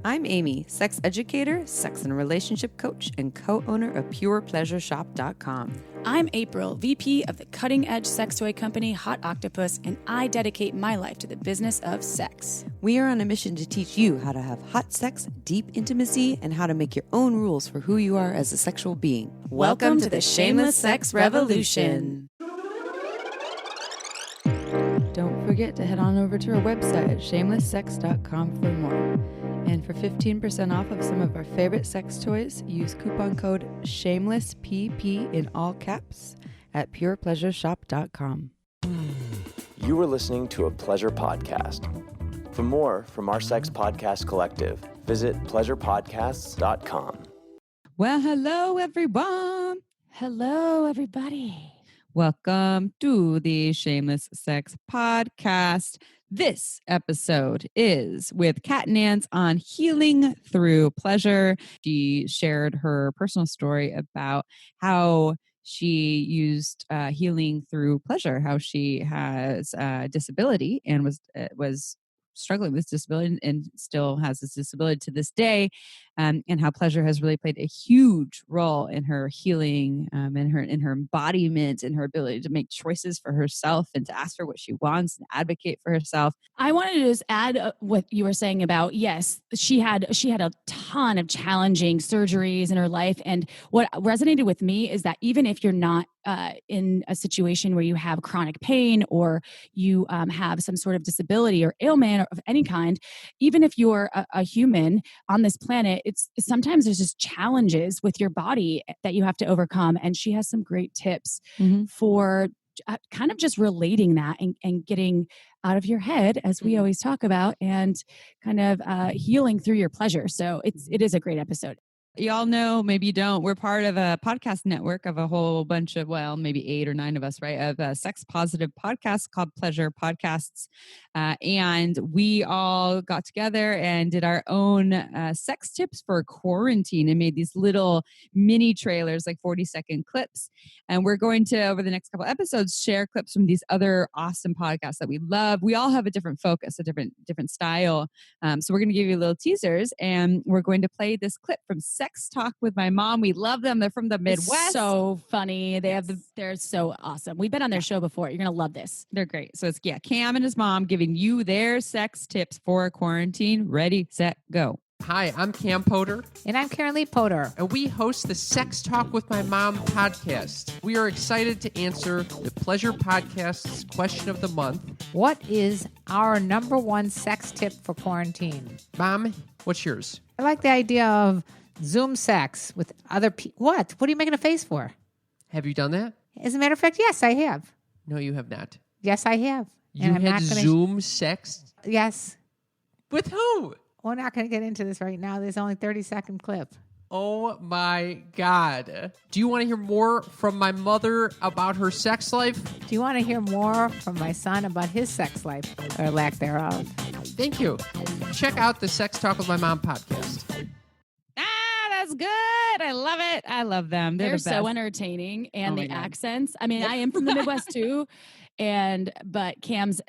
I'm Amy, sex educator, sex and relationship coach, and co-owner of PurePleasureShop.com. I'm April, VP of the cutting-edge sex toy company Hot Octopuss, and I dedicate my life to the business of sex. We are on a mission to teach you how to have hot sex, deep intimacy, and how to make your own rules for who you are as a sexual being. Welcome to the Shameless Sex Revolution. Don't forget to head on over to our website at shamelesssex.com for more. And for 15% off of some of our favorite sex toys, use coupon code SHAMELESSPP in all caps at purepleasureshop.com. You are listening to a pleasure podcast. For more from our sex podcast collective, visit pleasurepodcasts.com. Well, hello, everyone. Hello, everybody. Welcome to the Shameless Sex Podcast. This episode is with Kat Nantz on healing through pleasure. She shared her personal story about how she used healing through pleasure, how she has a disability and was struggling with disability and still has this disability to this day, and how pleasure has really played a huge role in her healing, in her embodiment, and her ability to make choices for herself and to ask for what she wants and advocate for herself. I wanted to just add what you were saying about, yes, she had a ton of challenging surgeries in her life. And what resonated with me is that even if you're not in a situation where you have chronic pain or you have some sort of disability or ailment of any kind, even if you're a human on this planet, it's sometimes there's just challenges with your body that you have to overcome. And she has some great tips for kind of just relating that and getting out of your head, as we always talk about, and kind of healing through your pleasure. So it is a great episode. Y'all know, maybe you don't, we're part of a podcast network of a whole bunch of, well, maybe 8 or 9 of us, right? Of a sex positive podcast called Pleasure Podcasts. And we all got together and did our own sex tips for quarantine and made these little mini trailers, like 40-second clips. And we're going to, over the next couple episodes, share clips from these other awesome podcasts that we love. We all have a different focus, a different style. So we're going to give you little teasers, and we're going to play this clip from Sex Talk with My Mom. We love them. They're from the Midwest. It's so funny. They're so awesome. We've been on their show before. You're going to love this. They're great. So it's Cam and his mom giving you their sex tips for quarantine. Ready, set, go. Hi, I'm Cam Potter. And I'm Karen Lee Potter. And we host the Sex Talk with My Mom podcast. We are excited to answer the Pleasure Podcast's question of the month. What is our number one sex tip for quarantine? Mom, what's yours? I like the idea of Zoom sex with other people. What? What are you making a face for? Have you done that? As a matter of fact, yes, I have. No, you have not. Yes, I have. You had Zoom sex? Yes. With who? We're not going to get into this right now. There's only a 30-second clip. Oh my God. Do you want to hear more from my mother about her sex life? Do you want to hear more from my son about his sex life or lack thereof? Thank you. Check out the Sex Talk with My Mom podcast. That's good. I love it. I love them. They're the so best. entertaining, and the accents. I mean, I am from the Midwest too, but Cam's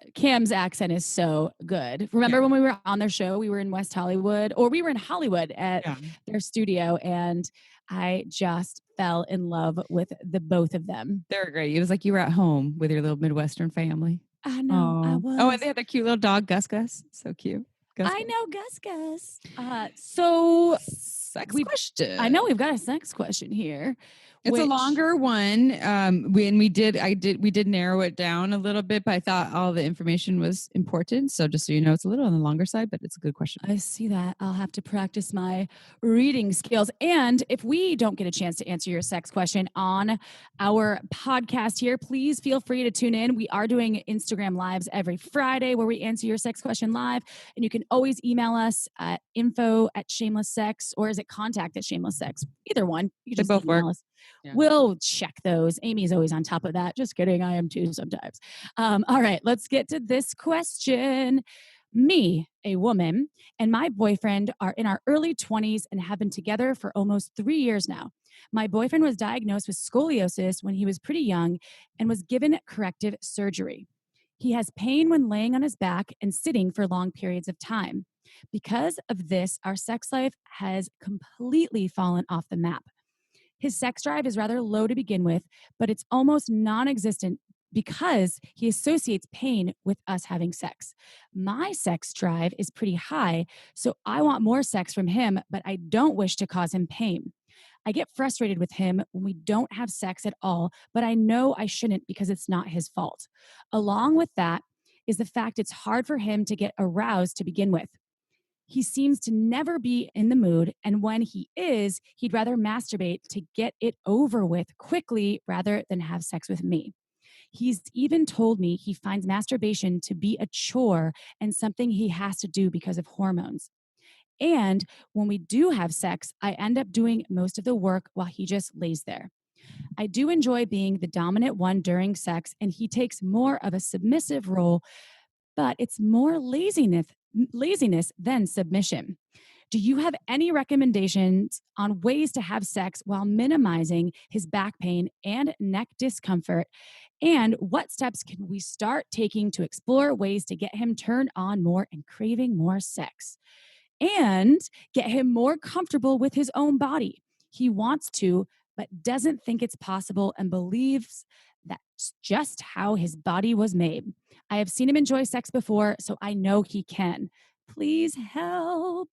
accent is so good. Remember when we were on their show? We were in West Hollywood, or we were in Hollywood at their studio, and I just fell in love with the both of them. They're great. It was like you were at home with your little Midwestern family. I know. I was. Oh, and they had a cute little dog, Gus Gus. So cute. Gus I know, Gus Gus. So sex question. I know we've got a sex question here. It's a longer one. We did narrow it down a little bit, but I thought all the information was important. So just so you know, it's a little on the longer side, but it's a good question. I see that. I'll have to practice my reading skills. And if we don't get a chance to answer your sex question on our podcast here, please feel free to tune in. We are doing Instagram lives every Friday where we answer your sex question live. And you can always email us at info@shamelesssex, or is it contact@shamelesssex? Either one. You can just both email work. us. Yeah. We'll check those. Amy's always on top of that. Just kidding. I am too sometimes. All right, let's get to this question. Me, a woman, and my boyfriend are in our early 20s and have been together for almost 3 years now. My boyfriend was diagnosed with scoliosis when he was pretty young and was given corrective surgery. He has pain when laying on his back and sitting for long periods of time. Because of this, our sex life has completely fallen off the map. His sex drive is rather low to begin with, but it's almost non existent because he associates pain with us having sex. My sex drive is pretty high, so I want more sex from him, but I don't wish to cause him pain. I get frustrated with him when we don't have sex at all, but I know I shouldn't because it's not his fault. Along with that is the fact it's hard for him to get aroused to begin with. He seems to never be in the mood, and when he is, he'd rather masturbate to get it over with quickly rather than have sex with me. He's even told me he finds masturbation to be a chore and something he has to do because of hormones. And when we do have sex, I end up doing most of the work while he just lays there. I do enjoy being the dominant one during sex, and he takes more of a submissive role, but it's more laziness than submission. Do you have any recommendations on ways to have sex while minimizing his back pain and neck discomfort? And what steps can we start taking to explore ways to get him turned on more and craving more sex? And get him more comfortable with his own body. He wants to, but doesn't think it's possible and believes that's just how his body was made. I have seen him enjoy sex before, so I know he can. Please help.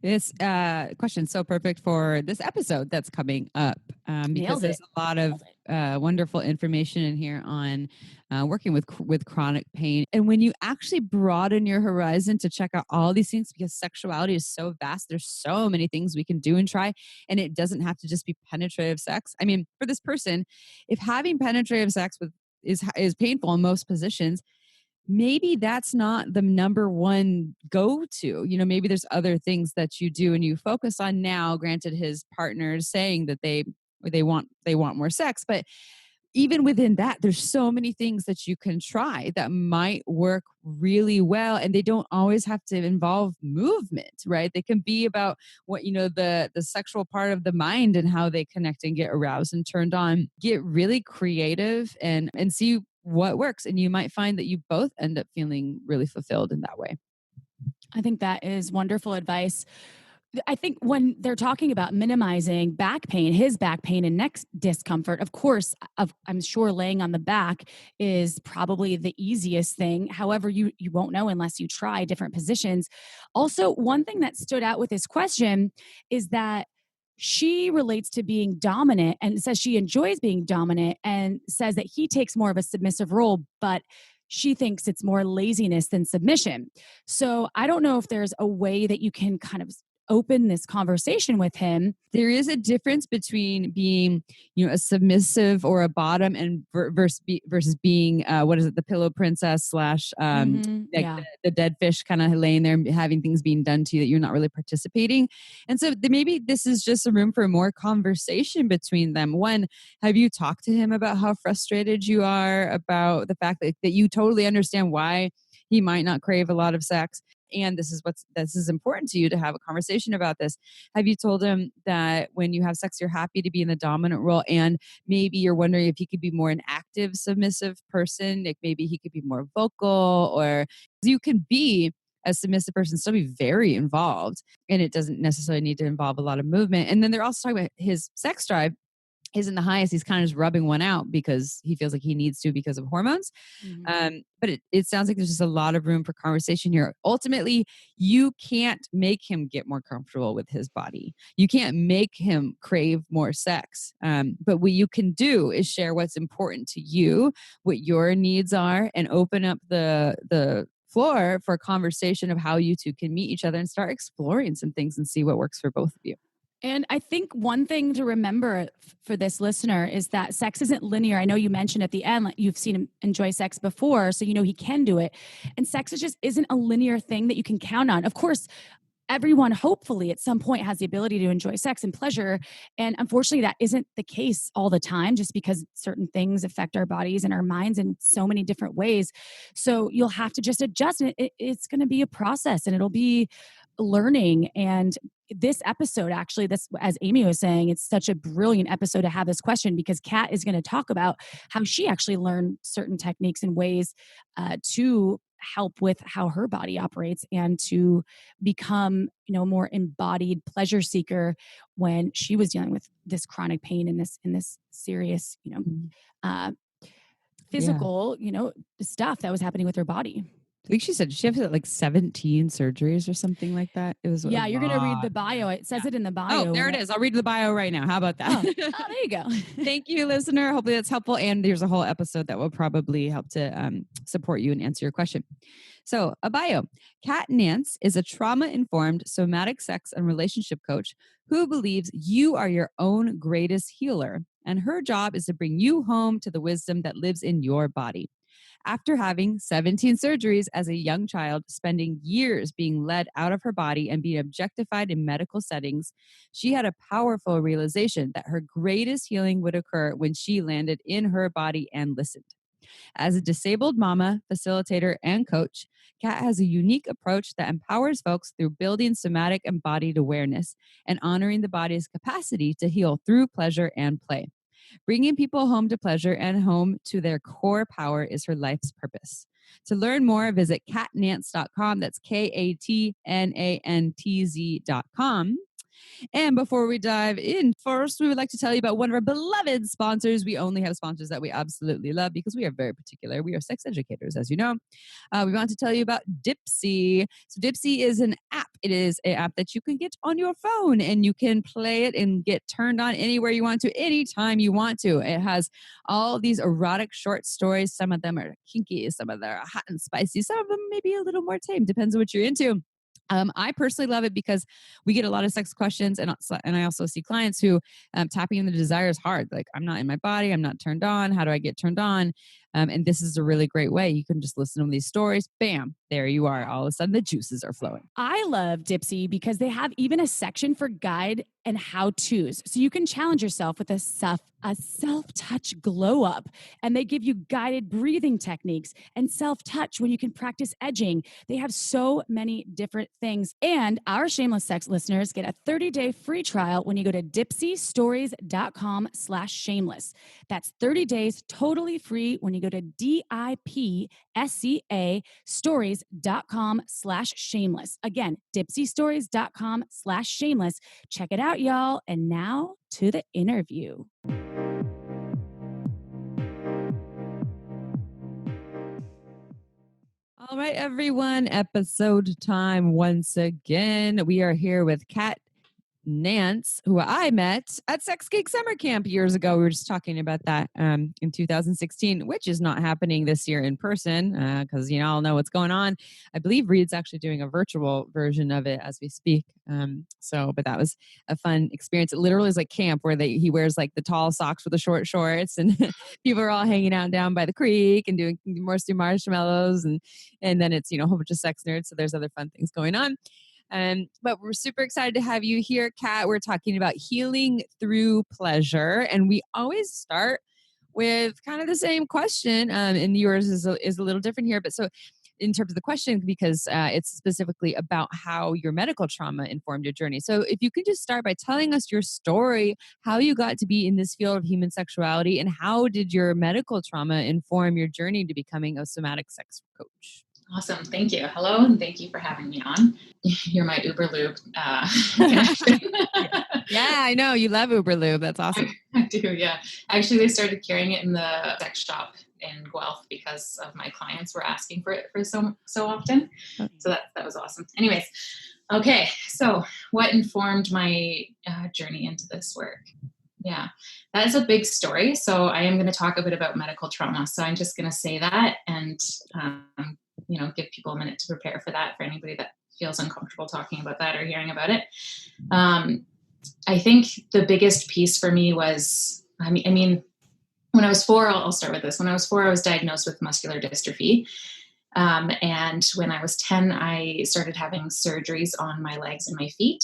This question is so perfect for this episode that's coming up because Nailed there's it. a lot of wonderful information in here on working with chronic pain. And when you actually broaden your horizon to check out all these things, because sexuality is so vast, there's so many things we can do and try, and it doesn't have to just be penetrative sex. I mean, for this person, if having penetrative sex is painful in most positions, maybe that's not the number one go-to. Maybe there's other things that you do and you focus on now. Granted, his partner's saying that they want more sex, but even within that, there's so many things that you can try that might work really well, and they don't always have to involve movement, right? They can be about what the sexual part of the mind and how they connect and get aroused and turned on. Get really creative and see what works, and you might find that you both end up feeling really fulfilled in that way. I think that is wonderful advice. I think when they're talking about minimizing back pain, his back pain and neck discomfort, of course, I'm sure laying on the back is probably the easiest thing. However, you won't know unless you try different positions. Also, one thing that stood out with this question is that she relates to being dominant and says she enjoys being dominant and says that he takes more of a submissive role, but she thinks it's more laziness than submission. So I don't know if there's a way that you can kind of open this conversation with him. There is a difference between being, a submissive or a bottom and versus being, the pillow princess slash the dead fish, kind of laying there having things being done to you that you're not really participating. And so maybe this is just a room for more conversation between them. One, have you talked to him about how frustrated you are about the fact that you totally understand why he might not crave a lot of sex? And this is important to you to have a conversation about this. Have you told him that when you have sex, you're happy to be in the dominant role, and maybe you're wondering if he could be more an active, submissive person? Like maybe he could be more vocal, or you can be a submissive person, still be very involved, and it doesn't necessarily need to involve a lot of movement. And then they're also talking about his sex drive isn't the highest. He's kind of just rubbing one out because he feels like he needs to because of hormones. Mm-hmm. But it sounds like there's just a lot of room for conversation here. Ultimately, you can't make him get more comfortable with his body. You can't make him crave more sex. But what you can do is share what's important to you, what your needs are, and open up the floor for a conversation of how you two can meet each other and start exploring some things and see what works for both of you. And I think one thing to remember for this listener is that sex isn't linear. I know you mentioned at the end, like you've seen him enjoy sex before, so you know he can do it. And sex just isn't a linear thing that you can count on. Of course, everyone hopefully at some point has the ability to enjoy sex and pleasure. And unfortunately, that isn't the case all the time, just because certain things affect our bodies and our minds in so many different ways. So you'll have to just adjust. And it's going to be a process, and it'll be learning. And this episode, actually, that's, as Amy was saying, it's such a brilliant episode to have this question, because Kat is going to talk about how she actually learned certain techniques and ways to help with how her body operates and to become, more embodied pleasure seeker when she was dealing with this chronic pain and this serious, uh, physical, stuff that was happening with her body. I think she said she had like 17 surgeries or something like that. It was Yeah, you're going to read the bio. It says it in the bio. Oh, there it is. I'll read the bio right now. How about that? Oh, there you go. Thank you, listener. Hopefully that's helpful. And there's a whole episode that will probably help to support you and answer your question. So, a bio. Kat Nantz is a trauma-informed somatic sex and relationship coach who believes you are your own greatest healer, and her job is to bring you home to the wisdom that lives in your body. After having 17 surgeries as a young child, spending years being led out of her body and being objectified in medical settings, she had a powerful realization that her greatest healing would occur when she landed in her body and listened. As a disabled mama, facilitator, and coach, Kat has a unique approach that empowers folks through building somatic embodied awareness and honoring the body's capacity to heal through pleasure and play. Bringing people home to pleasure and home to their core power is her life's purpose. To learn more, visit katnantz.com. That's KATNANTZ.com. And before we dive in, first, we would like to tell you about one of our beloved sponsors. We only have sponsors that we absolutely love because we are very particular. We are sex educators, as you know. We want to tell you about Dipsea. So Dipsea is an app. It is an app that you can get on your phone, and you can play it and get turned on anywhere you want to, anytime you want to. It has all these erotic short stories. Some of them are kinky, some of them are hot and spicy, some of them maybe a little more tame. Depends on what you're into. I personally love it because we get a lot of sex questions, and I also see clients who tapping in the desire is hard. Like, I'm not in my body, I'm not turned on. How do I get turned on? And this is a really great way. You can just listen to these stories. Bam, there you are. All of a sudden, the juices are flowing. I love Dipsea because they have even a section for guide and how-tos. So you can challenge yourself with a self-touch glow up. And they give you guided breathing techniques and self-touch when you can practice edging. They have so many different things. And our Shameless Sex listeners get a 30-day free trial when you go to dipseastories.com/shameless. That's 30 days totally free when you go to DIPSEA stories.com/shameless. Again, dipseastories.com/shameless. Check it out, y'all. And now to the interview. All right, everyone. Episode time once again. We are here with Kat Nantz, who I met at Sex Geek Summer Camp years ago. We were just talking about that in 2016, which is not happening this year in person because you all know what's going on. I believe Reed's actually doing a virtual version of it as we speak. But that was a fun experience. It literally is like camp where he wears like the tall socks with the short shorts, and people are all hanging out down by the creek and doing roasting marshmallows, and then it's a whole bunch of sex nerds. So there's other fun things going on. But we're super excited to have you here, Kat. We're talking about healing through pleasure, and we always start with kind of the same question. And yours is a little different here, but so in terms of the question, because it's specifically about how your medical trauma informed your journey. So if you could just start by telling us your story, how you got to be in this field of human sexuality, and how did your medical trauma inform your journey to becoming a somatic sex coach? Awesome. Thank you. Hello, and thank you for having me on. You're my Uber Lube. Yeah, I know. You love Uber Lube. That's awesome. I do, yeah. Actually, they started carrying it in the sex shop in Guelph because of my clients were asking for it for so often. So that was awesome. Anyways, okay. So what informed my journey into this work? Yeah, that is a big story. So I am going to talk a bit about medical trauma. So I'm just going to say that and give people a minute to prepare for that, for anybody that feels uncomfortable talking about that or hearing about it. I think the biggest piece for me was, I mean, when I was 4, I'll start with this. When I was 4, I was diagnosed with muscular dystrophy. And when I was 10, I started having surgeries on my legs and my feet.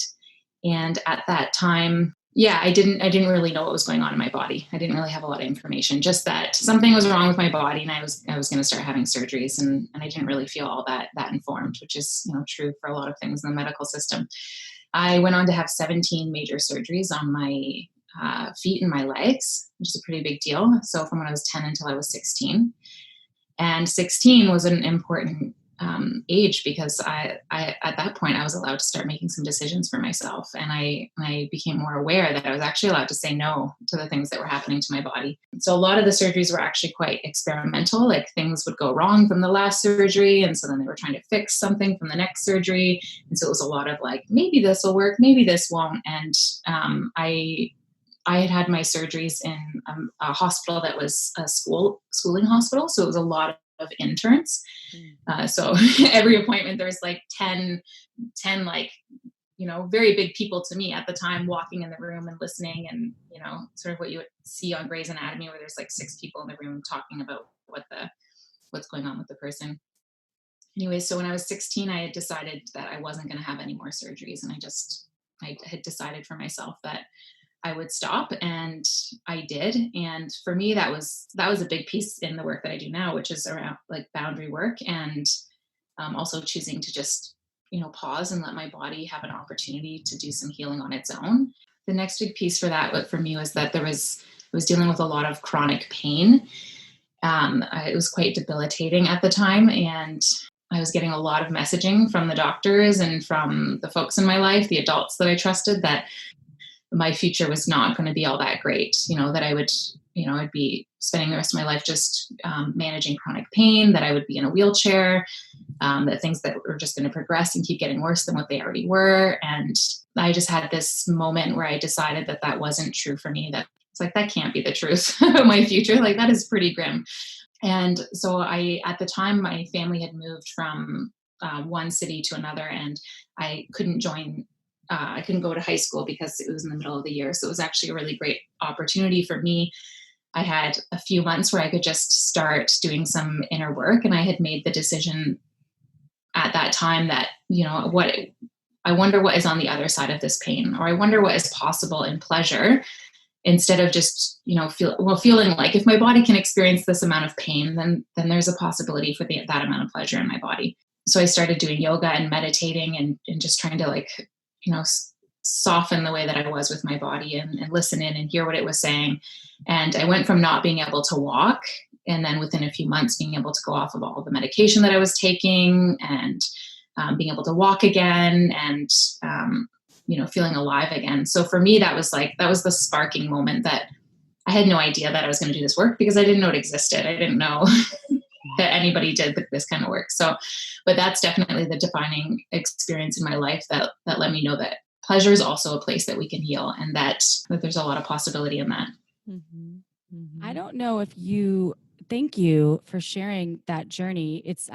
And at that time, I didn't really know what was going on in my body. I didn't really have a lot of information, just that something was wrong with my body, and I was going to start having surgeries, and I didn't really feel all that informed, which is true for a lot of things in the medical system. I went on to have 17 major surgeries on my feet and my legs, which is a pretty big deal. So from when I was 10 until I was 16, and 16 was an important age, because I at that point I was allowed to start making some decisions for myself, and I became more aware that I was actually allowed to say no to the things that were happening to my body. So a lot of the surgeries were actually quite experimental. Like, things would go wrong from the last surgery, and so then they were trying to fix something from the next surgery, and so it was a lot of like, maybe this will work, maybe this won't. And I had my surgeries in a hospital that was a schooling hospital, so it was a lot of interns. So every appointment there's like 10 like, very big people to me at the time, walking in the room and listening, and sort of what you would see on Grey's Anatomy, where there's like 6 people in the room talking about what's going on with the person. Anyway, so when I was 16, I had decided that I wasn't going to have any more surgeries, and I had decided for myself that I would stop, and I did. And for me, that was a big piece in the work that I do now, which is around like boundary work, and also choosing to just, pause and let my body have an opportunity to do some healing on its own. The next big piece for that, for me, was that I was dealing with a lot of chronic pain. It was quite debilitating at the time, and I was getting a lot of messaging from the doctors and from the folks in my life, the adults that I trusted, that my future was not going to be all that great, that I would, I'd be spending the rest of my life just managing chronic pain, that I would be in a wheelchair, that things that were just going to progress and keep getting worse than what they already were. And I just had this moment where I decided that that wasn't true for me, that it's like, that can't be the truth of my future. Like, that is pretty grim. And so at the time, my family had moved from one city to another, and I couldn't go to high school because it was in the middle of the year. So it was actually a really great opportunity for me. I had a few months where I could just start doing some inner work. And I had made the decision at that time that, I wonder what is on the other side of this pain, or I wonder what is possible in pleasure, instead of just, feeling like, if my body can experience this amount of pain, then there's a possibility for that amount of pleasure in my body. So I started doing yoga and meditating and just trying to soften the way that I was with my body and listen in and hear what it was saying. And I went from not being able to walk, and then within a few months being able to go off of all the medication that I was taking, and being able to walk again, and feeling alive again. So for me, that was the sparking moment, that I had no idea that I was going to do this work, because I didn't know it existed. I didn't know that anybody did this kind of work. So, but that's definitely the defining experience in my life that let me know that pleasure is also a place that we can heal, and that there's a lot of possibility in that. Mm-hmm. Mm-hmm. I don't know if thank you for sharing that journey. It's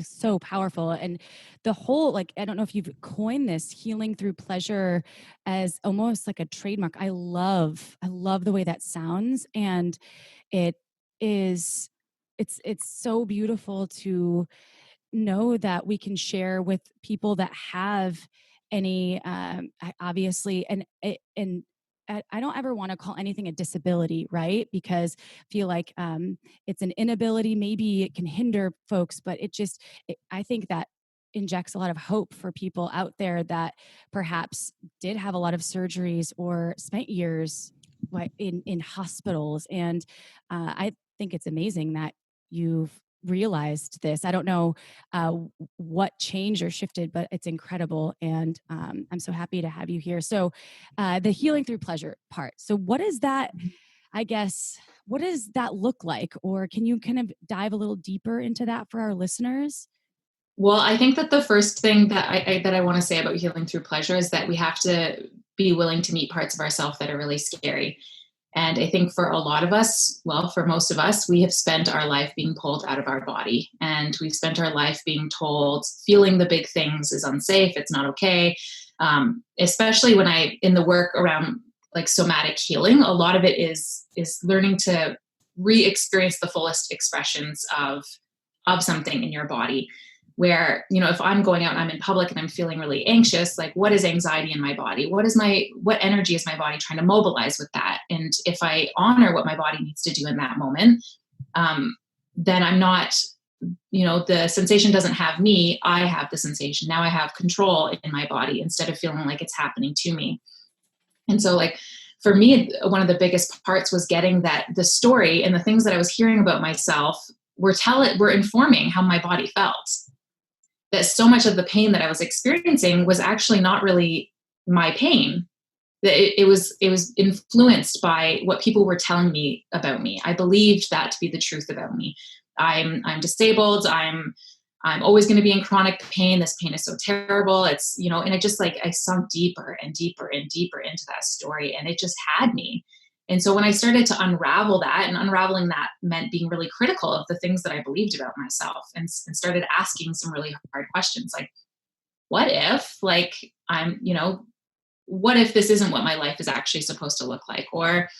so powerful. And the whole, I don't know if you've coined this healing through pleasure as almost like a trademark. I love the way that sounds. And it's so beautiful to know that we can share with people that have any, obviously, and I don't ever want to call anything a disability, right? Because I feel like it's an inability. Maybe it can hinder folks, but I think that injects a lot of hope for people out there that perhaps did have a lot of surgeries or spent years in hospitals. And I think it's amazing that you've realized this. I don't know what changed or shifted, but it's incredible. And I'm so happy to have you here. So the healing through pleasure part. So what is that, I guess, what does that look like? Or can you kind of dive a little deeper into that for our listeners? Well, I think that the first thing that I want to say about healing through pleasure is that we have to be willing to meet parts of ourselves that are really scary. And I think for a lot of us, for most of us, we have spent our life being pulled out of our body, and we've spent our life being told feeling the big things is unsafe. It's not okay. Especially in the work around somatic healing, a lot of it is learning to re-experience the fullest expressions of something in your body. Where, if I'm going out and I'm in public and I'm feeling really anxious, what is anxiety in my body? What energy is my body trying to mobilize with that? And if I honor what my body needs to do in that moment, then I'm not, the sensation doesn't have me. I have the sensation. Now I have control in my body instead of feeling like it's happening to me. And so for me, one of the biggest parts was getting that the story and the things that I was hearing about myself were informing how my body felt. That so much of the pain that I was experiencing was actually not really my pain. That it was influenced by what people were telling me about me. I believed that to be the truth about me. I'm disabled. I'm always going to be in chronic pain. This pain is so terrible. It's, and I sunk deeper and deeper and deeper into that story, and it just had me. And so when I started to unravel that, and unraveling that meant being really critical of the things that I believed about myself, and started asking some really hard questions, like, what if, like, what if this isn't what my life is actually supposed to look like? Or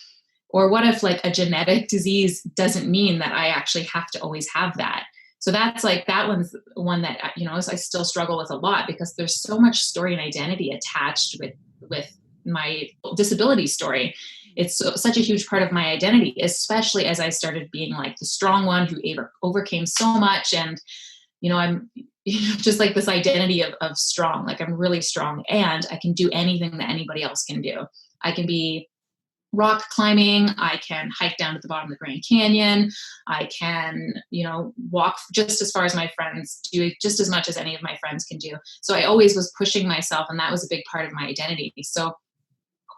what if, like, a genetic disease doesn't mean that I actually have to always have that? So that's like, that one's one that, I still struggle with a lot, because there's so much story and identity attached with my disability story. It's such a huge part of my identity, especially as I started being like the strong one who overcame so much. And, I'm just like this identity of strong, like I'm really strong and I can do anything that anybody else can do. I can be rock climbing. I can hike down to the bottom of the Grand Canyon. I can, walk just as far as my friends, do just as much as any of my friends can do. So I always was pushing myself, and that was a big part of my identity. So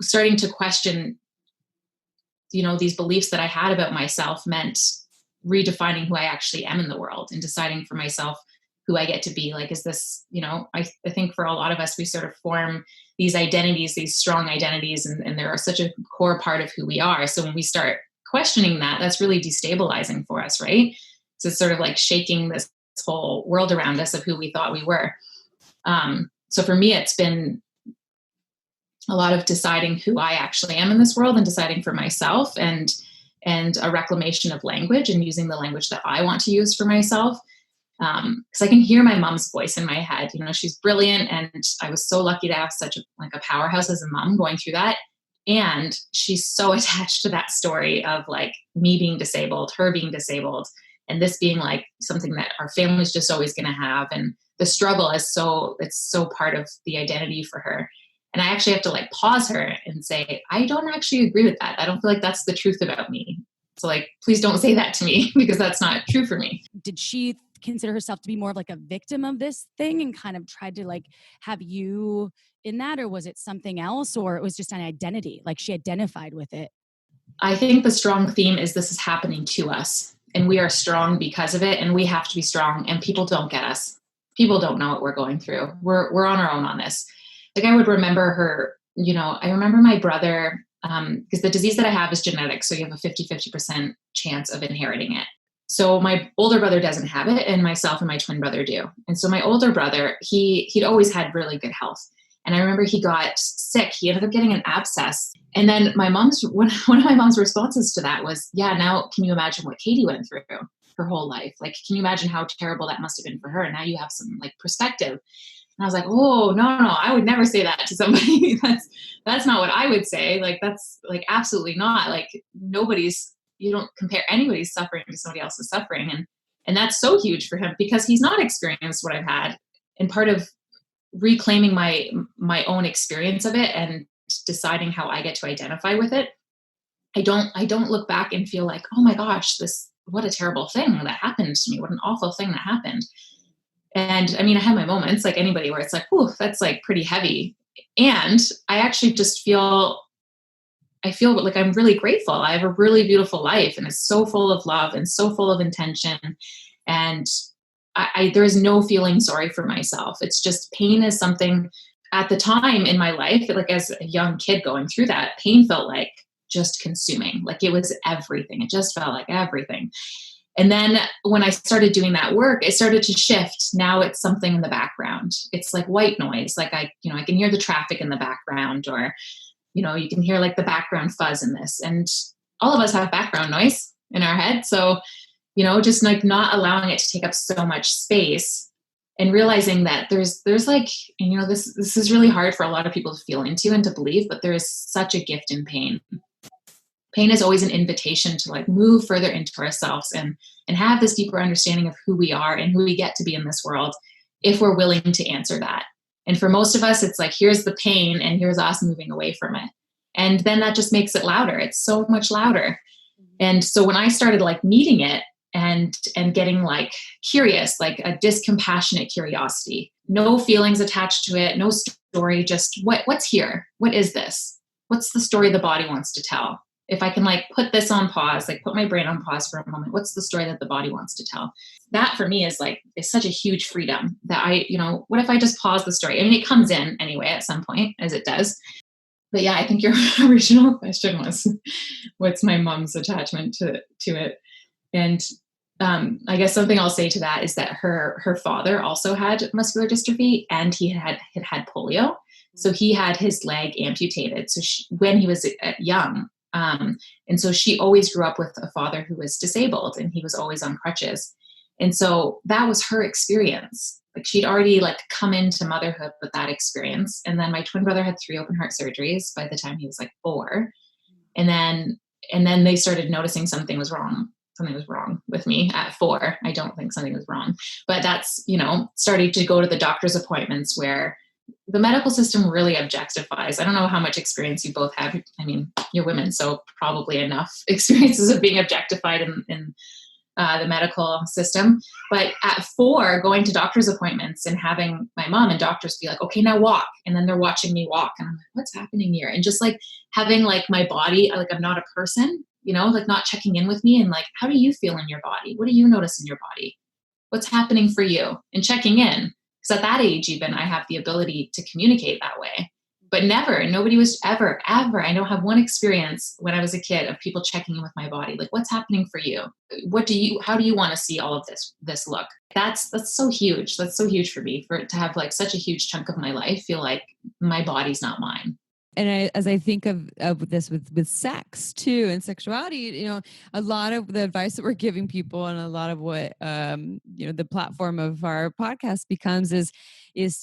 starting to question, these beliefs that I had about myself meant redefining who I actually am in the world, and deciding for myself who I get to be. Like, is this, I think for a lot of us, we sort of form these identities, these strong identities, and they're such a core part of who we are. So when we start questioning that, that's really destabilizing for us, right? So it's sort of like shaking this whole world around us of who we thought we were. So for me, it's been a lot of deciding who I actually am in this world, and deciding for myself, and a reclamation of language, and using the language that I want to use for myself. Because I can hear my mom's voice in my head. She's brilliant, and I was so lucky to have such a powerhouse as a mom going through that. And she's so attached to that story of like me being disabled, her being disabled, and this being like something that our family's just always going to have. And the struggle is it's so part of the identity for her. And I actually have to like pause her and say, I don't actually agree with that. I don't feel like that's the truth about me. So like, please don't say that to me, because that's not true for me. Did she consider herself to be more of like a victim of this thing, and kind of tried to like have you in that? Or was it something else, or it was just an identity, like she identified with it? I think the strong theme is this is happening to us, and we are strong because of it, and we have to be strong, and people don't get us. People don't know what we're going through. We're on our own on this. Like, I would remember her, I remember my brother, because the disease that I have is genetic. So you have a 50% chance of inheriting it. So my older brother doesn't have it, and myself and my twin brother do. And so my older brother, he'd always had really good health. And I remember he got sick. He ended up getting an abscess. And then one of my mom's responses to that was, yeah, now can you imagine what Katie went through her whole life? Like, can you imagine how terrible that must have been for her? And now you have some like perspective. And I was like, oh, no, I would never say that to somebody. That's not what I would say. Like, that's like, absolutely not. Like, you don't compare anybody's suffering to somebody else's suffering. And that's so huge for him, because he's not experienced what I've had. And part of reclaiming my own experience of it and deciding how I get to identify with it, I don't look back and feel like, oh my gosh, what a terrible thing that happened to me. What an awful thing that happened. And I mean, I have my moments like anybody where it's like, ooh, that's like pretty heavy. And I actually just feel like I'm really grateful. I have a really beautiful life, and it's so full of love and so full of intention. And there is no feeling sorry for myself. It's just, pain is something at the time in my life, like as a young kid going through that, pain felt like just consuming, like it was everything. It just felt like everything. And then when I started doing that work, it started to shift. Now it's something in the background. It's like white noise. Like I can hear the traffic in the background, or, you can hear like the background fuzz in this. And all of us have background noise in our head. So, just like not allowing it to take up so much space, and realizing that there's like, this is really hard for a lot of people to feel into and to believe, but there is such a gift in pain. Pain is always an invitation to like move further into ourselves and have this deeper understanding of who we are and who we get to be in this world, if we're willing to answer that. And for most of us, it's like, here's the pain and here's us moving away from it. And then that just makes it louder. It's so much louder. And so when I started like meeting it and getting like curious, like a discompassionate curiosity, no feelings attached to it, no story, just what's here? What is this? What's the story the body wants to tell? If I can like put this on pause, like put my brain on pause for a moment, what's the story that the body wants to tell? That for me is such a huge freedom that what if I just pause the story? I mean, it comes in anyway at some point, as it does. But yeah, I think your original question was, what's my mom's attachment to it? And I guess something I'll say to that is that her father also had muscular dystrophy, and he had polio. So he had his leg amputated. So when he was young, and so she always grew up with a father who was disabled, and he was always on crutches. And so that was her experience. Like she'd already like come into motherhood with that experience. And then my twin brother had 3 open heart surgeries by the time he was like 4. And then they started noticing something was wrong. Something was wrong with me at 4. I don't think something was wrong, but that's, starting to go to the doctor's appointments where the medical system really objectifies. I don't know how much experience you both have. I mean, you're women, so probably enough experiences of being objectified in the medical system. But at 4, going to doctor's appointments and having my mom and doctors be like, okay, now walk. And then they're watching me walk. And I'm like, what's happening here? And just like having like my body, like I'm not a person, like not checking in with me and like, how do you feel in your body? What do you notice in your body? What's happening for you? And checking in. Because at that age, even I have the ability to communicate that way. But nobody was ever, I don't have one experience when I was a kid of people checking in with my body. Like, what's happening for you? How do you want to see all of this look? That's so huge. That's so huge for me, for it to have like such a huge chunk of my life feel like my body's not mine. And as I think of this with sex too and sexuality, a lot of the advice that we're giving people and a lot of what, the platform of our podcast becomes is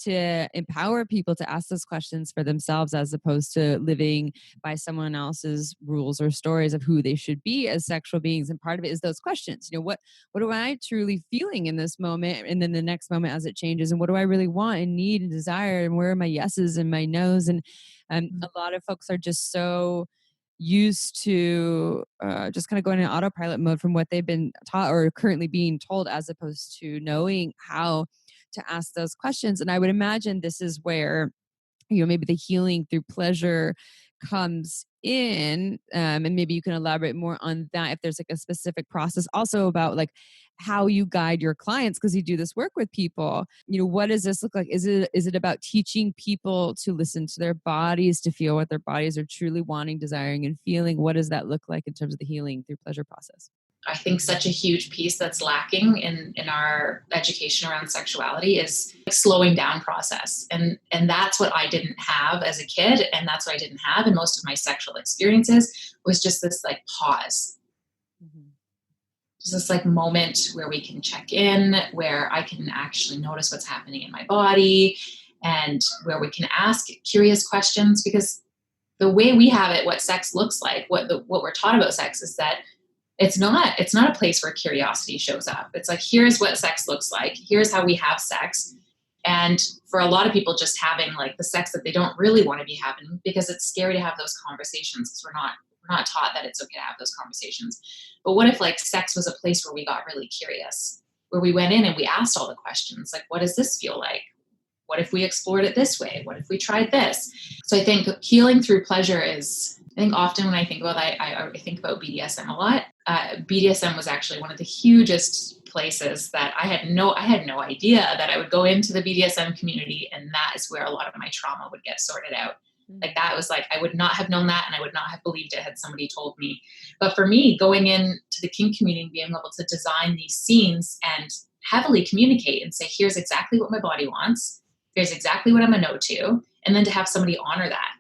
to empower people to ask those questions for themselves, as opposed to living by someone else's rules or stories of who they should be as sexual beings. And part of it is those questions, what am I truly feeling in this moment? And then the next moment as it changes, and what do I really want and need and desire? And where are my yeses and my nos? And a lot of folks are just so used to just kind of going in autopilot mode from what they've been taught or currently being told, as opposed to knowing how to ask those questions. And I would imagine this is where, maybe the healing through pleasure comes in. And maybe you can elaborate more on that, if there's like a specific process also about like how you guide your clients, because you do this work with people. What does this look like? Is it about teaching people to listen to their bodies, to feel what their bodies are truly wanting, desiring, and feeling? What does that look like in terms of the healing through pleasure process? I think such a huge piece that's lacking in our education around sexuality is slowing down process. And that's what I didn't have as a kid. And that's what I didn't have in most of my sexual experiences, was just this like pause. Mm-hmm. Just this like moment where we can check in, where I can actually notice what's happening in my body, and where we can ask curious questions. Because the way we have it, what sex looks like, what we're taught about sex is that it's not a place where curiosity shows up. It's like, here's what sex looks like. Here's how we have sex. And for a lot of people, just having like the sex that they don't really want to be having, because it's scary to have those conversations, because we're not taught that it's okay to have those conversations. But what if like sex was a place where we got really curious, where we went in and we asked all the questions, like, what does this feel like? What if we explored it this way? What if we tried this? So I think healing through pleasure is, I think often when I think about that, I think about BDSM a lot. BDSM was actually one of the hugest places that I had no idea that I would go into the BDSM community, and that is where a lot of my trauma would get sorted out. Like that was like, I would not have known that, and I would not have believed it had somebody told me. But for me, going into the kink community, being able to design these scenes and heavily communicate and say, here's exactly what my body wants. Here's exactly what I'm a no to. And then to have somebody honor that.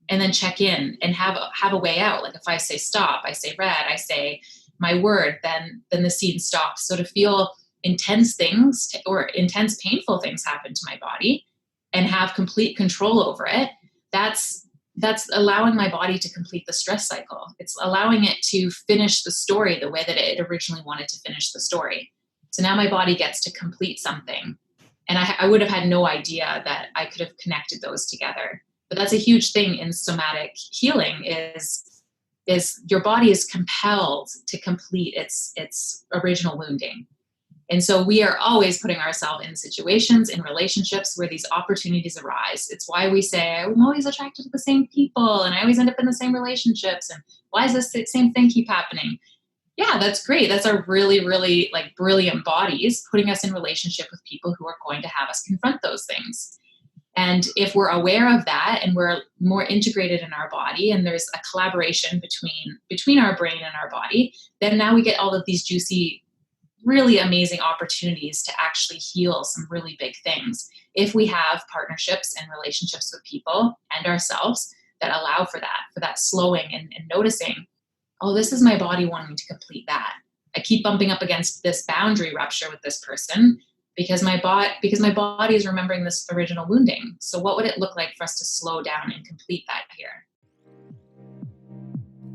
And then check in and have a way out. Like if I say stop, I say red, I say my word, then the scene stops. So to feel intense things or intense painful things happen to my body and have complete control over it, that's allowing my body to complete the stress cycle. It's allowing it to finish the story the way that it originally wanted to finish the story. So now my body gets to complete something. And I would have had no idea that I could have connected those together. But that's a huge thing in somatic healing is is your body is compelled to complete its original wounding. And so we are always putting ourselves in situations, in relationships where these opportunities arise. It's why we say, I'm always attracted to the same people and I always end up in the same relationships. And why does this same thing keep happening? Yeah, that's great. That's our really, really like brilliant bodies putting us in relationship with people who are going to have us confront those things. And if we're aware of that and we're more integrated in our body and there's a collaboration between our brain and our body, then now we get all of these juicy, really amazing opportunities to actually heal some really big things if we have partnerships and relationships with people and ourselves that allow for that slowing and noticing, oh, this is my body wanting to complete that. I keep bumping up against this boundary rupture with this person because my body is remembering this original wounding. So what would it look like for us to slow down and complete that here?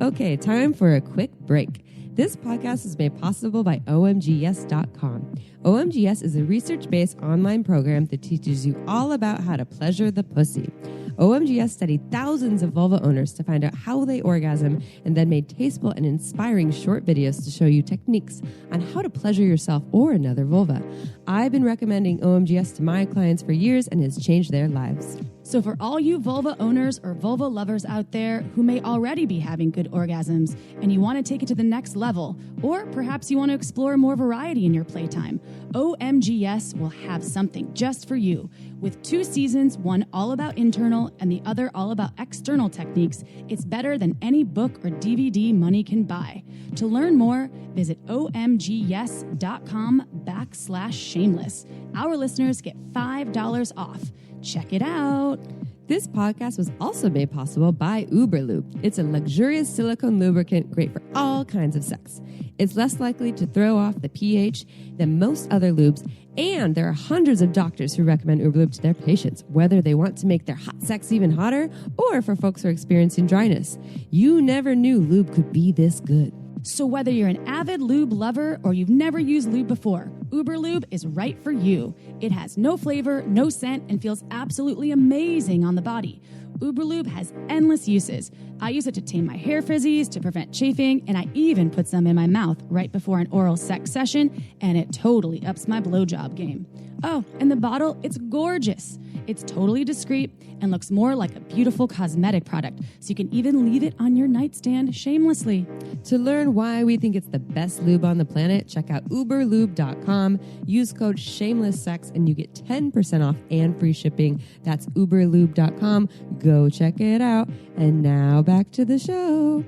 Okay, time for a quick break. This podcast is made possible by omgyes.com. OMGS is a research-based online program that teaches you all about how to pleasure the pussy. OMGS studied thousands of vulva owners to find out how they orgasm and then made tasteful and inspiring short videos to show you techniques on how to pleasure yourself or another vulva. I've been recommending OMGS to my clients for years and has changed their lives. So for all you vulva owners or vulva lovers out there who may already be having good orgasms and you want to take it to the next level, or perhaps you want to explore more variety in your playtime, OMGS will have something just for you. With 2 seasons, one all about internal and the other all about external techniques, it's better than any book or DVD money can buy. To learn more, visit omgyes.com/shameless. Our listeners get $5 off. Check it out. This podcast was also made possible by Uberlube. It's a luxurious silicone lubricant great for all kinds of sex. It's less likely to throw off the pH than most other lubes, and there are hundreds of doctors who recommend Uberlube to their patients, whether they want to make their hot sex even hotter or for folks who are experiencing dryness. You never knew lube could be this good. So whether you're an avid lube lover or you've never used lube before, Uberlube is right for you. It has no flavor, no scent, and feels absolutely amazing on the body. Uberlube has endless uses. I use it to tame my hair frizzies, to prevent chafing, and I even put some in my mouth right before an oral sex session, and it totally ups my blowjob game. Oh, and the bottle, it's gorgeous. It's totally discreet and looks more like a beautiful cosmetic product, so you can even leave it on your nightstand shamelessly. To learn why we think it's the best lube on the planet, check out uberlube.com. Use code shamelesssex and you get 10% off and free shipping. That's uberlube.com. Go check it out. And now back to the show.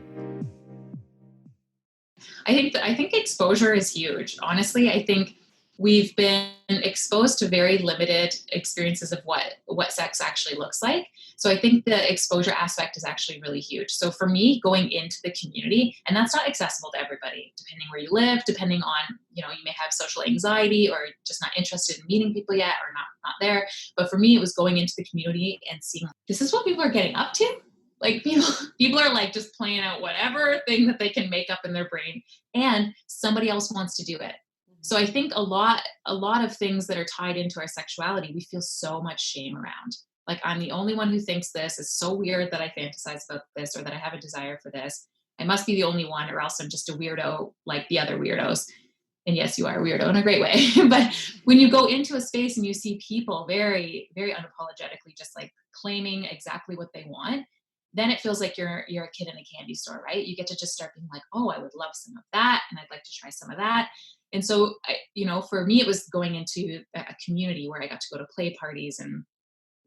I think exposure is huge. Honestly, I think we've been exposed to very limited experiences of what sex actually looks like. So I think the exposure aspect is actually really huge. So for me, going into the community, and that's not accessible to everybody, depending where you live, depending on, you may have social anxiety or just not interested in meeting people yet or not there. But for me, it was going into the community and seeing, this is what people are getting up to. Like people are like just playing out whatever thing that they can make up in their brain, and somebody else wants to do it. So I think a lot of things that are tied into our sexuality, we feel so much shame around. Like, I'm the only one who thinks this. It's so weird that I fantasize about this or that I have a desire for this. I must be the only one, or else I'm just a weirdo like the other weirdos. And yes, you are a weirdo in a great way. But when you go into a space and you see people very, very unapologetically just like claiming exactly what they want, then it feels like you're a kid in a candy store, right? You get to just start being like, oh, I would love some of that, and I'd like to try some of that. And so, for me, it was going into a community where I got to go to play parties, and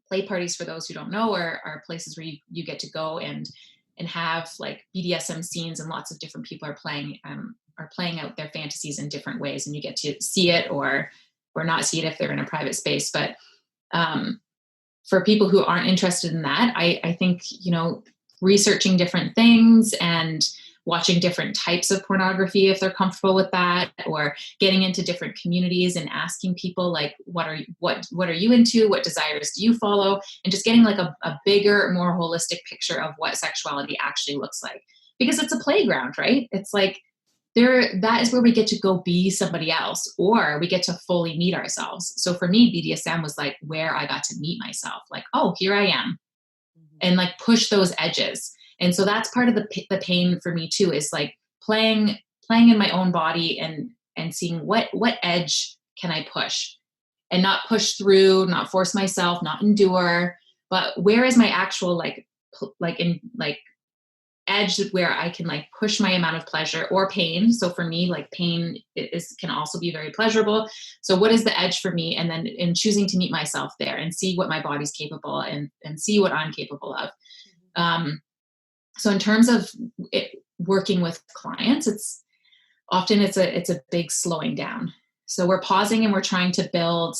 play parties, for those who don't know, are places where you get to go and have like BDSM scenes, and lots of different people are playing out their fantasies in different ways, and you get to see it or not see it if they're in a private space. But for people who aren't interested in that, I think, researching different things and watching different types of pornography if they're comfortable with that, or getting into different communities and asking people like, what are you into? What desires do you follow? And just getting like a bigger, more holistic picture of what sexuality actually looks like. Because it's a playground, right? It's like that is where we get to go be somebody else, or we get to fully meet ourselves. So for me, BDSM was like where I got to meet myself. Like, oh, here I am. And like push those edges. And so that's part of the pain for me too, is like playing in my own body and seeing what edge can I push, and not push through, not force myself, not endure, but where is my actual edge where I can like push my amount of pleasure or pain. So for me, like pain can also be very pleasurable. So what is the edge for me? And then in choosing to meet myself there and see what my body's capable and see what I'm capable of. So in terms of working with clients, it's a big slowing down. So we're pausing and we're trying to build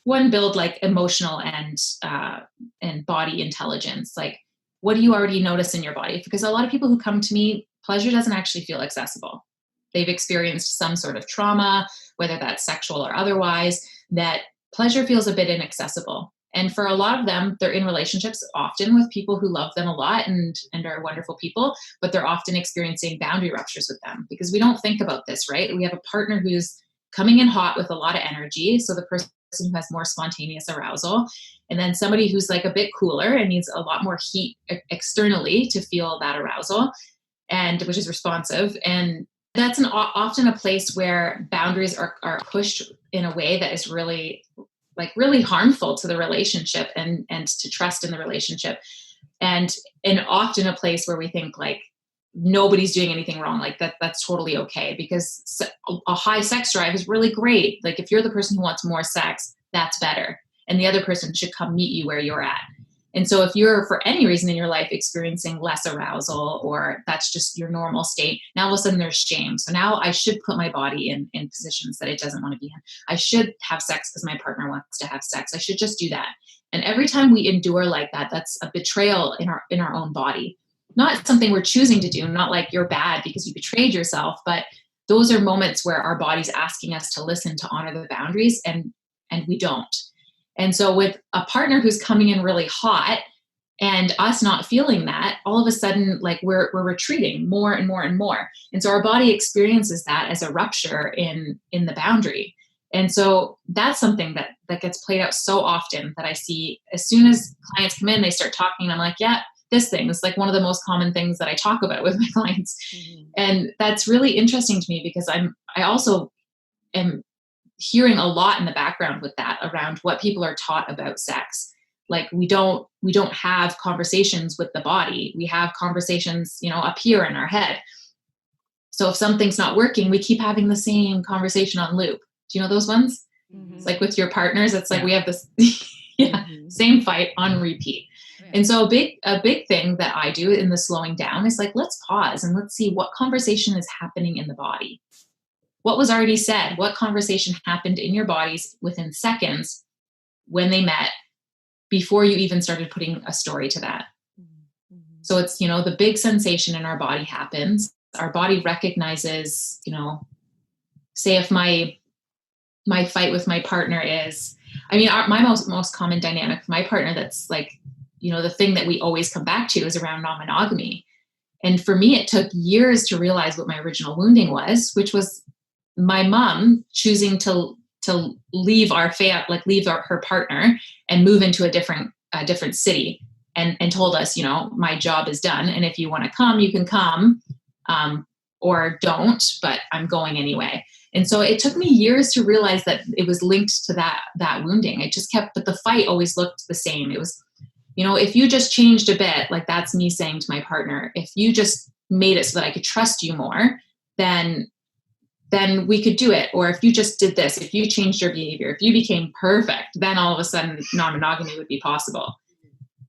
like emotional and body intelligence. Like, what do you already notice in your body? Because a lot of people who come to me, pleasure doesn't actually feel accessible. They've experienced some sort of trauma, whether that's sexual or otherwise, that pleasure feels a bit inaccessible. And for a lot of them, they're in relationships often with people who love them a lot and are wonderful people, but they're often experiencing boundary ruptures with them because we don't think about this, right? We have a partner who's coming in hot with a lot of energy. So the person who has more spontaneous arousal, and then somebody who's like a bit cooler and needs a lot more heat externally to feel that arousal, and which is responsive. And that's often a place where boundaries are pushed in a way that is really harmful to the relationship and to trust in the relationship. And often a place where we think like nobody's doing anything wrong. Like that's totally okay, because a high sex drive is really great. Like if you're the person who wants more sex, that's better. And the other person should come meet you where you're at. And so if you're for any reason in your life experiencing less arousal, or that's just your normal state, now all of a sudden there's shame. So now I should put my body in positions that it doesn't want to be in. I should have sex because my partner wants to have sex. I should just do that. And every time we endure like that, that's a betrayal in our own body. Not something we're choosing to do, not like you're bad because you betrayed yourself, but those are moments where our body's asking us to listen, to honor the boundaries, and we don't. And so with a partner who's coming in really hot and us not feeling that, all of a sudden, like we're retreating more and more and more. And so our body experiences that as a rupture in the boundary. And so that's something that gets played out so often that I see as soon as clients come in, they start talking, and I'm like, yeah, this thing is like one of the most common things that I talk about with my clients. Mm-hmm. And that's really interesting to me because I also am hearing a lot in the background with that around what people are taught about sex. Like we don't have conversations with the body. We have conversations, up here in our head. So if something's not working, we keep having the same conversation on loop. Do you know those ones? Mm-hmm. It's like with your partners, it's like we have this same fight on repeat. Right. And so a big thing that I do in the slowing down is like, let's pause and let's see what conversation is happening in the body. What was already said? What conversation happened in your bodies within seconds when they met before you even started putting a story to that? Mm-hmm. So it's, the big sensation in our body happens. Our body recognizes, say if my fight with my partner is, my most common dynamic with my partner, that's like, the thing that we always come back to is around non-monogamy. And for me, it took years to realize what my original wounding was, which was my mom choosing to leave her partner and move into a different city, and told us, my job is done, and if you want to come, you can come, or don't, but I'm going anyway. And so it took me years to realize that it was linked to that wounding. It just kept, but the fight always looked the same. It was, if you just changed a bit, like that's me saying to my partner, if you just made it so that I could trust you more, then we could do it. Or if you just did this, if you changed your behavior, if you became perfect, then all of a sudden non-monogamy would be possible.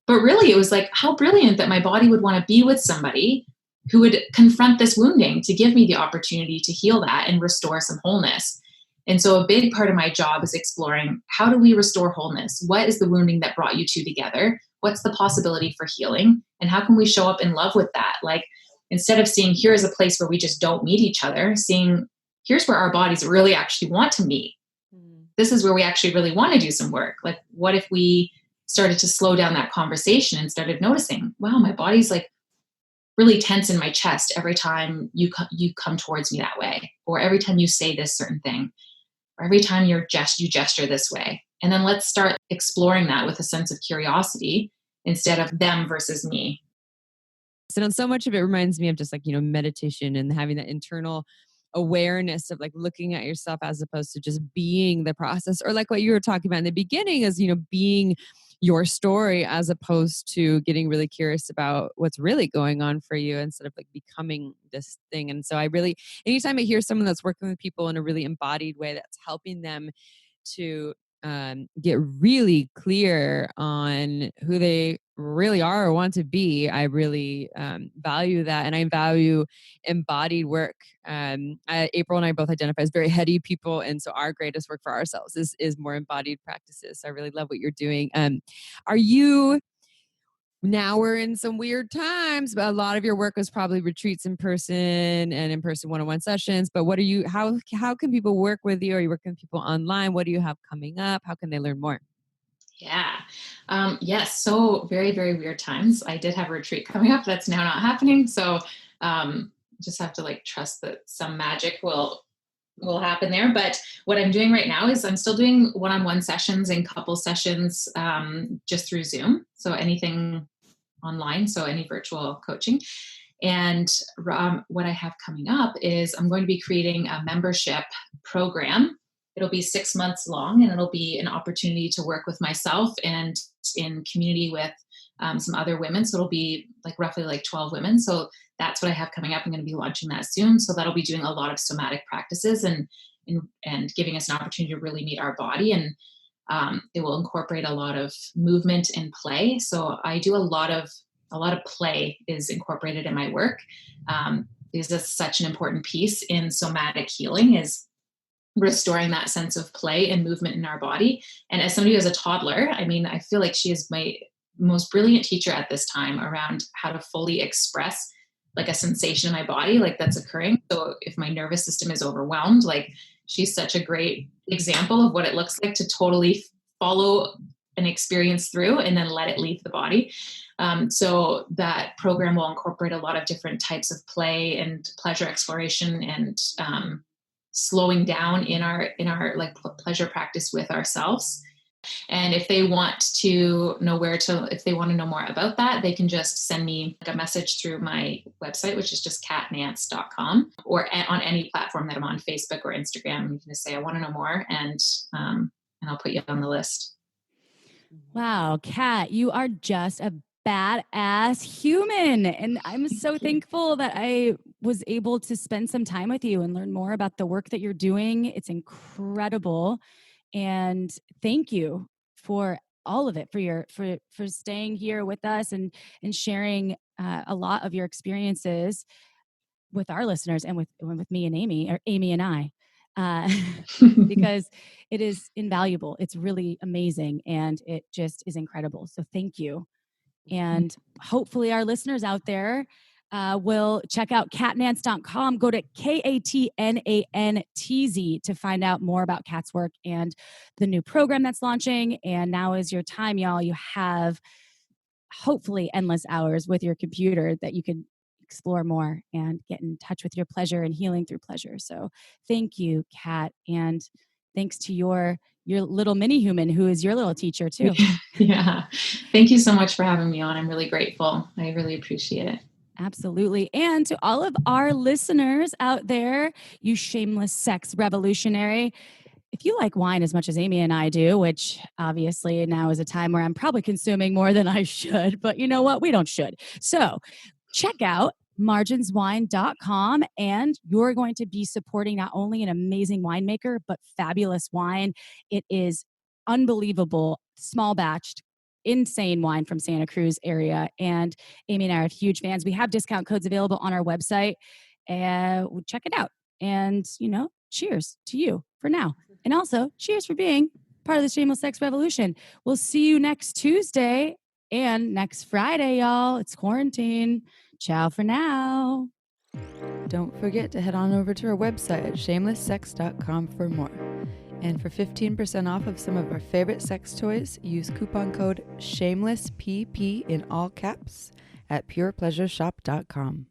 But really it was like, how brilliant that my body would want to be with somebody who would confront this wounding to give me the opportunity to heal that and restore some wholeness. And so a big part of my job is exploring, how do we restore wholeness? What is the wounding that brought you two together? What's the possibility for healing? And how can we show up in love with that? Like, instead of seeing here's a place where we just don't meet each other, seeing here's where our bodies really actually want to meet. Mm. This is where we actually really want to do some work. Like, what if we started to slow down that conversation and started noticing, wow, my body's like really tense in my chest every time you come towards me that way, or every time you say this certain thing, or every time you gesture this way. And then let's start exploring that with a sense of curiosity instead of them versus me. And so much of it reminds me of just like, meditation and having that internal awareness of like looking at yourself as opposed to just being the process, or like what you were talking about in the beginning is, being your story as opposed to getting really curious about what's really going on for you instead of like becoming this thing. And so anytime I hear someone that's working with people in a really embodied way that's helping them to get really clear on who they really are or want to be, I really value that. And I value embodied work. April and I both identify as very heady people. And so our greatest work for ourselves is more embodied practices. So I really love what you're doing. Now we're in some weird times, but a lot of your work was probably retreats in person and in-person one-on-one sessions. But how can people work with you? Are you working with people online? What do you have coming up? How can they learn more? Yeah. Yes. So very, very weird times. I did have a retreat coming up that's now not happening. So just have to like trust that some magic will happen there. But what I'm doing right now is I'm still doing one-on-one sessions and couple sessions just through Zoom. So anything online, so any virtual coaching. And what I have coming up is I'm going to be creating a membership program. It'll be 6 months long, and it'll be an opportunity to work with myself and in community with some other women. So it'll be like roughly like 12 women. So that's what I have coming up. I'm going to be launching that soon. So that'll be doing a lot of somatic practices and giving us an opportunity to really meet our body. And it will incorporate a lot of movement and play. So I do a lot of play is incorporated in my work. Because that's such an important piece in somatic healing is restoring that sense of play and movement in our body. And as somebody who is a toddler, I mean, I feel like she is my most brilliant teacher at this time around how to fully express like a sensation in my body, like that's occurring. So if my nervous system is overwhelmed, like she's such a great example of what it looks like to totally follow an experience through and then let it leave the body. So that program will incorporate a lot of different types of play and pleasure exploration and slowing down in our like pleasure practice with ourselves. And if they want to know if they want to know more about that, they can just send me a message through my website, which is just catnantz.com, or on any platform that I'm on, Facebook or Instagram. You can just say, I want to know more, and I'll put you on the list. Wow, Kat, you are just a badass human. And I'm so thankful that I was able to spend some time with you and learn more about the work that you're doing. It's incredible. And thank you for all of it, for staying here with us and sharing a lot of your experiences with our listeners and with me and Amy, or Amy and I, because it is invaluable. It's really amazing, and it just is incredible. So thank you. And hopefully our listeners out there will check out catnantz.com. Go to KATNANTZ to find out more about Kat's work and the new program that's launching. And now is your time, y'all. You have hopefully endless hours with your computer that you can explore more and get in touch with your pleasure and healing through pleasure. So thank you, Kat. And thanks to your little mini human who is your little teacher too. Yeah. Thank you so much for having me on. I'm really grateful. I really appreciate it. Absolutely. And to all of our listeners out there, you shameless sex revolutionary, if you like wine as much as Amy and I do, which obviously now is a time where I'm probably consuming more than I should, but you know what? We don't should. So check out marginswine.com, and you're going to be supporting not only an amazing winemaker, but fabulous wine. It is unbelievable, small batched, insane wine from Santa Cruz area. And Amy and I are huge fans. We have discount codes available on our website, and check it out. And, cheers to you for now. And also cheers for being part of the Shameless Sex Revolution. We'll see you next Tuesday and next Friday, y'all. It's quarantine. Ciao for now. Don't forget to head on over to our website at shamelesssex.com for more. And for 15% off of some of our favorite sex toys, use coupon code SHAMELESSPP in all caps at purepleasureshop.com.